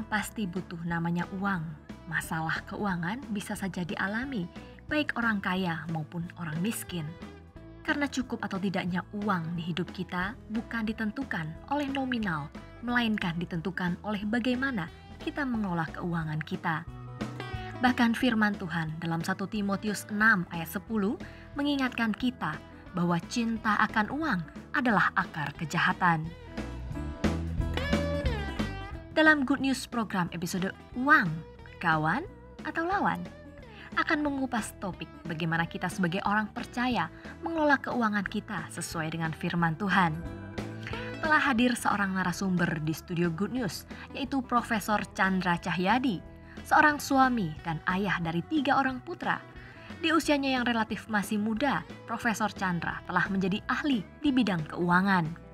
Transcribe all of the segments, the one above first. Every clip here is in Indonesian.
orang pasti butuh namanya uang. Masalah keuangan bisa saja dialami, baik orang kaya maupun orang miskin. Karena cukup atau tidaknya uang di hidup kita bukan ditentukan oleh nominal, melainkan ditentukan oleh bagaimana kita mengelola keuangan kita. Bahkan firman Tuhan dalam 1 Timotius 6 ayat 10 mengingatkan kita bahwa cinta akan uang adalah akar kejahatan. Dalam Good News program episode Uang, Kawan atau Lawan, akan mengupas topik bagaimana kita sebagai orang percaya mengelola keuangan kita sesuai dengan firman Tuhan. Telah hadir seorang narasumber di studio Good News, yaitu Profesor Chandra Cahyadi, seorang suami dan ayah dari 3 orang putra. Di usianya yang relatif masih muda, Profesor Chandra telah menjadi ahli di bidang keuangan.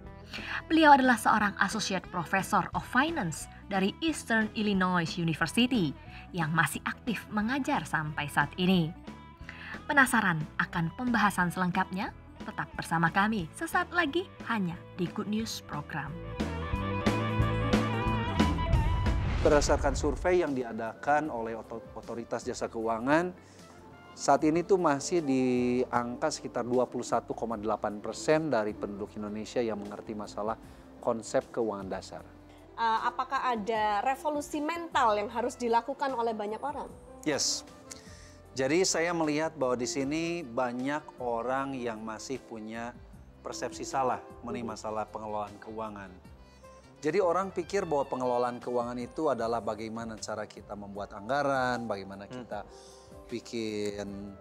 Beliau adalah seorang Associate Professor of Finance dari Eastern Illinois University yang masih aktif mengajar sampai saat ini. Penasaran akan pembahasan selengkapnya? Tetap bersama kami sesaat lagi hanya di Good News Program. Berdasarkan survei yang diadakan oleh Otoritas Jasa Keuangan, saat ini tuh masih di angka sekitar 21,8% dari penduduk Indonesia yang mengerti masalah konsep keuangan dasar. Apakah ada revolusi mental yang harus dilakukan oleh banyak orang? Yes. Jadi saya melihat bahwa di sini banyak orang yang masih punya persepsi salah mengenai masalah pengelolaan keuangan. Jadi orang pikir bahwa pengelolaan keuangan itu adalah bagaimana cara kita membuat anggaran, bagaimana kita bikin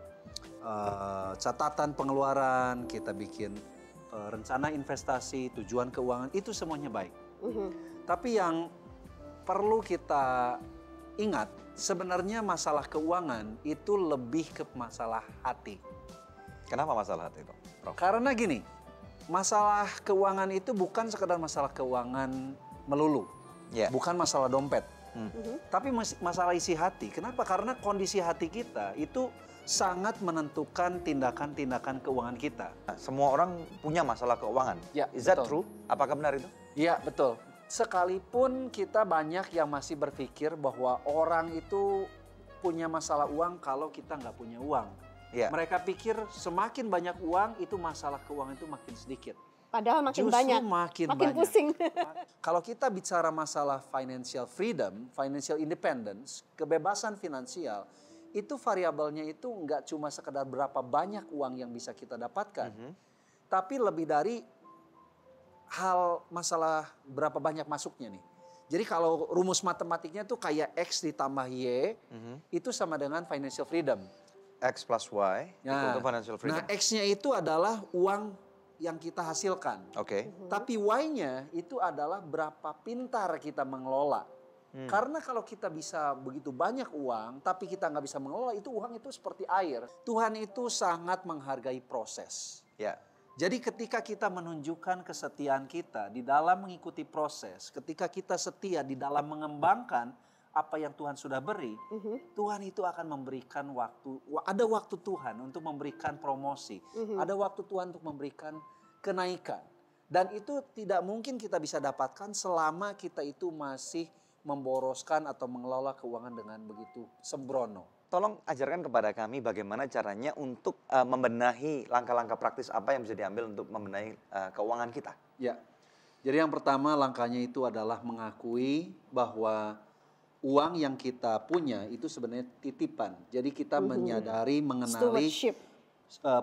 catatan pengeluaran, kita bikin rencana investasi, tujuan keuangan, itu semuanya baik. Tapi yang perlu kita ingat, sebenarnya masalah keuangan itu lebih ke masalah hati. Kenapa masalah hati itu, Prof? Karena gini, masalah keuangan itu bukan sekedar masalah keuangan melulu, bukan masalah dompet. Tapi masalah isi hati. Kenapa? Karena kondisi hati kita itu sangat menentukan tindakan-tindakan keuangan kita. Semua orang punya masalah keuangan. Ya, Is that betul. true? Apakah benar itu? Iya, betul. Sekalipun kita banyak yang masih berpikir bahwa orang itu punya masalah uang kalau kita nggak punya uang. Ya. Mereka pikir semakin banyak uang itu masalah keuangan itu makin sedikit. Padahal makin Justru banyak, makin pusing. Kalau kita bicara masalah financial freedom, financial independence, kebebasan finansial, itu variabelnya itu nggak cuma sekedar berapa banyak uang yang bisa kita dapatkan, tapi lebih dari hal masalah berapa banyak masuknya nih. Jadi kalau rumus matematiknya tuh kayak X ditambah Y, itu sama dengan financial freedom. X plus Y equal to financial freedom. Nah, X-nya itu adalah uang yang kita hasilkan. Oke. Tapi Y-nya itu adalah berapa pintar kita mengelola. Karena kalau kita bisa begitu banyak uang, tapi kita nggak bisa mengelola, itu uang itu seperti air. Tuhan itu sangat menghargai proses. Ya. Jadi ketika kita menunjukkan kesetiaan kita di dalam mengikuti proses, ketika kita setia di dalam mengembangkan apa yang Tuhan sudah beri, Tuhan itu akan memberikan waktu, ada waktu Tuhan untuk memberikan promosi, ada waktu Tuhan untuk memberikan kenaikan. Dan itu tidak mungkin kita bisa dapatkan selama kita itu masih memboroskan atau mengelola keuangan dengan begitu sembrono. Tolong ajarkan kepada kami bagaimana caranya untuk membenahi langkah-langkah praktis apa yang bisa diambil untuk membenahi keuangan kita. Ya, jadi yang pertama langkahnya itu adalah mengakui bahwa uang yang kita punya itu sebenarnya titipan. Jadi kita menyadari, mengenali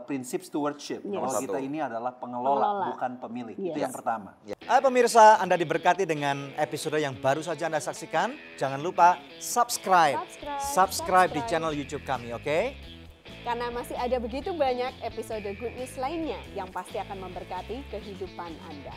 prinsip stewardship. Bahwa kita ini adalah pengelola, bukan pemilik. Itu yang pertama. Hai pemirsa, Anda diberkati dengan episode yang baru saja Anda saksikan. Jangan lupa subscribe di channel YouTube kami, oke? Karena masih ada begitu banyak episode Good News lainnya yang pasti akan memberkati kehidupan Anda.